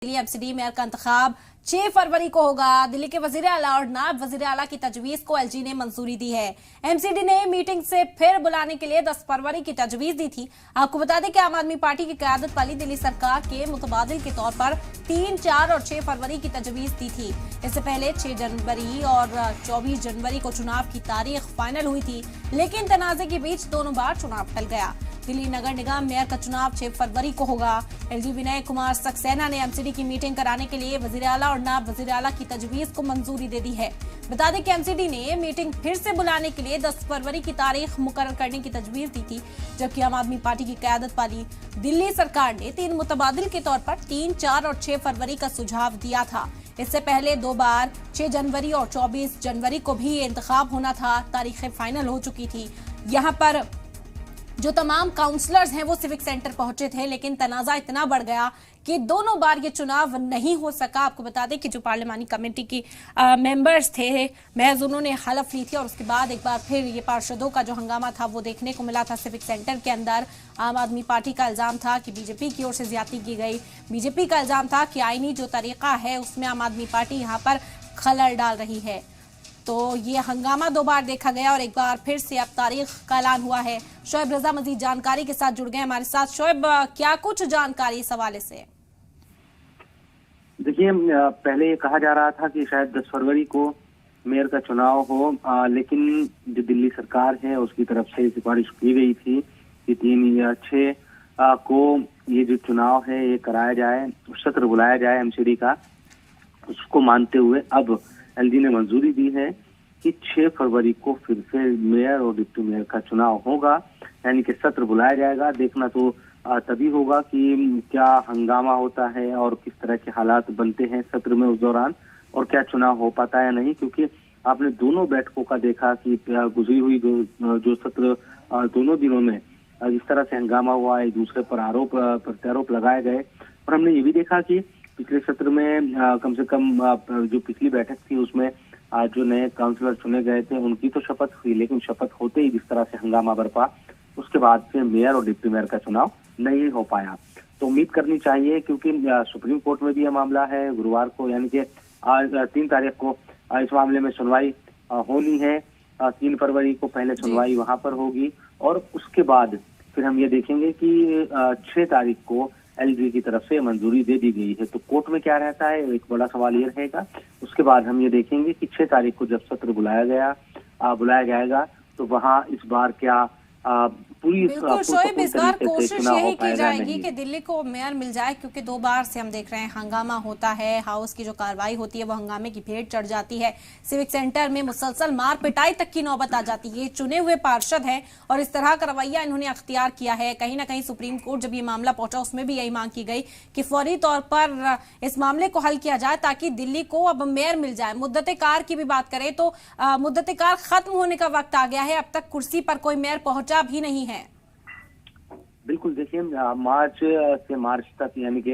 Delhi MCD mayor का इंतखाब 6 फरवरी को होगा। दिल्ली के वजीर आला और नायब वजीर आला की तजवीज को एलजी ने मंजूरी दी है। एमसीडी ने मीटिंग से फिर बुलाने के लिए 10 फरवरी की तजवीज दी थी। आपको बता दें कि आम आदमी पार्टी की क़यादत वाली दिल्ली सरकार के मुतबादिल के तौर पर 3, 4 और 6 फरवरी की तजवीज दी थी। इससे पहले 6 जनवरी और 24 जनवरी को चुनाव की तारीख फाइनल हुई थी, लेकिन तनाजे के बीच दोनों बार चुनाव टल गया। दिल्ली नगर निगम मेयर का चुनाव 6 फरवरी को होगा। एलजी विनय कुमार सक्सेना ने एमसीडी की मीटिंग कराने के लिए वजीर आला और नायब वजीर आला की तजवीज को मंजूरी दे दी है। बता दें कि एमसीडी ने मीटिंग फिर से बुलाने के लिए 10 फरवरी की तारीख मुकर्रर करने की तजवीज दी थी, जबकि आम आदमी पार्टी की क़यादत वाली दिल्ली सरकार ने 3 मुतबादिल के तौर पर 3, 4 और 6 फरवरी का सुझाव दिया था। इससे पहले 2 बार 6 जनवरी और 24 जनवरी को भी इंतखाब होना था। तारीखें फाइनल हो चुकी थी। यहाँ पर जो तमाम काउंसलर्स हैं वो सिविक सेंटर पहुंचे थे, लेकिन तनाजा इतना बढ़ गया कि दोनों बार ये चुनाव नहीं हो सका। आपको बता दें कि जो पार्लियामानी कमेटी की मेंबर्स थे, महज उन्होंने हलफ ली थी और उसके बाद एक बार फिर ये पार्षदों का जो हंगामा था वो देखने को मिला था सिविक सेंटर के अंदर। आम आदमी पार्टी का इल्जाम था कि बीजेपी की ओर से ज्यादती की गई। बीजेपी का इल्जाम था कि आईनी जो तरीका है उसमें आम आदमी पार्टी यहाँ पर खलल डाल रही है। तो ये हंगामा 2 बार देखा गया और एक बार फिर से अब तारीख का ऐलान हुआ है। शोएब रजा मजीद जानकारी के साथ जुड़ गए हमारे साथ। शोएब, क्या कुछ जानकारी इस हवाले से? देखिए, पहले ये कहा जा रहा था कि शायद 10 फरवरी को मेयर का चुनाव हो, लेकिन जो दिल्ली सरकार है उसकी तरफ से सिफारिश की गई थी कि 3 या 6 को ये जो चुनाव है ये कराया जाए, सत्र बुलाया जाए एमसीडी का। उसको मानते हुए अब एलजी ने मंजूरी दी है कि 6 फरवरी को फिर से मेयर और डिप्टी मेयर का चुनाव होगा, यानी कि सत्र बुलाया जाएगा। देखना तो तभी होगा कि क्या हंगामा होता है और किस तरह के हालात बनते हैं सत्र में उस दौरान, और क्या चुनाव हो पाता है या नहीं। क्योंकि आपने दोनों बैठकों का देखा कि गुजरी हुई जो सत्र दोनों दिनों में जिस तरह से हंगामा हुआ, एक दूसरे पर आरोप प्रत्यारोप लगाए गए। और हमने ये भी देखा कि पिछले सत्र में कम से कम जो पिछली बैठक थी उसमें जो नए काउंसलर चुने गए थे उनकी तो शपथ हुई, लेकिन शपथ होते ही जिस तरह से हंगामा बरपा, उसके बाद से मेयर और डिप्टी मेयर का चुनाव नहीं हो पाया। तो उम्मीद करनी चाहिए, क्योंकि सुप्रीम कोर्ट में भी यह मामला है गुरुवार को, यानी कि आज 3 तारीख को इस मामले में सुनवाई होनी है। 3 फरवरी को पहले सुनवाई वहां पर होगी और उसके बाद फिर हम ये देखेंगे कि 6 तारीख को एलजी की तरफ से मंजूरी दे दी गई है। तो कोर्ट में क्या रहता है, एक बड़ा सवाल ये रहेगा। उसके बाद हम ये देखेंगे कि 6 तारीख को जब सत्र बुलाया जाएगा तो वहां इस बार क्या बिल्कुल शोएब, इस बार कोशिश यही की जाएगी कि दिल्ली को मेयर मिल जाए, क्योंकि 2 बार से हम देख रहे हैं हंगामा होता है। हाउस की जो कार्रवाई होती है वो हंगामे की भेंट चढ़ जाती है। सिविक सेंटर में मुसलसल मार पिटाई तक की नौबत आ जाती है। चुने हुए पार्षद हैं और इस तरह का रवैया इन्होंने अख्तियार किया है। कहीं ना कहीं सुप्रीम कोर्ट जब ये मामला पहुंचा उसमें भी यही मांग की गई कि फौरी तौर पर इस मामले को हल किया जाए ताकि दिल्ली को अब मेयर मिल जाए। मुद्दत कार की भी बात करें तो मुद्दत कार खत्म होने का वक्त आ गया है। अब तक कुर्सी पर कोई मेयर पहुंचा भी नहीं है। बिल्कुल, देखिए, मार्च से मार्च तक यानी कि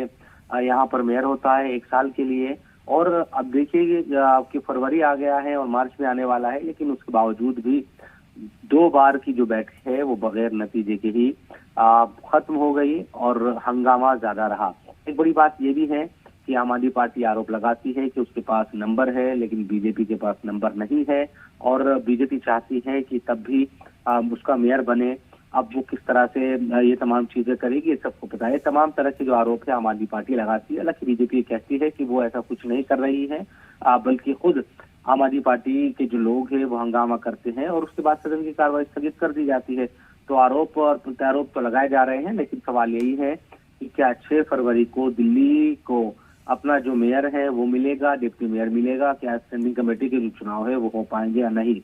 यहाँ पर मेयर होता है 1 साल के लिए, और अब देखिए आपकी फरवरी आ गया है और मार्च में आने वाला है, लेकिन उसके बावजूद भी 2 बार की जो बैठक है वो बगैर नतीजे के ही खत्म हो गई और हंगामा ज्यादा रहा। एक बड़ी बात ये भी है कि आम आदमी पार्टी आरोप लगाती है कि उसके पास नंबर है, लेकिन बीजेपी के पास नंबर नहीं है, और बीजेपी चाहती है कि तब भी उसका मेयर बने। अब वो किस तरह से ये तमाम चीजें करेगी ये सबको पता है। तमाम तरह के जो आरोप है आम आदमी पार्टी लगाती है। हालांकि बीजेपी कहती है कि वो ऐसा कुछ नहीं कर रही है, बल्कि खुद आम आदमी पार्टी के जो लोग हैं वो हंगामा करते हैं और उसके बाद सदन की कार्रवाई स्थगित कर दी जाती है। तो आरोप और प्रत्यारोप तो लगाए जा रहे हैं, लेकिन सवाल यही है कि क्या 6 फरवरी को दिल्ली को अपना जो मेयर है वो मिलेगा, डिप्टी मेयर मिलेगा, क्या स्टैंडिंग कमेटी के जो चुनाव है वो हो पाएंगे या नहीं।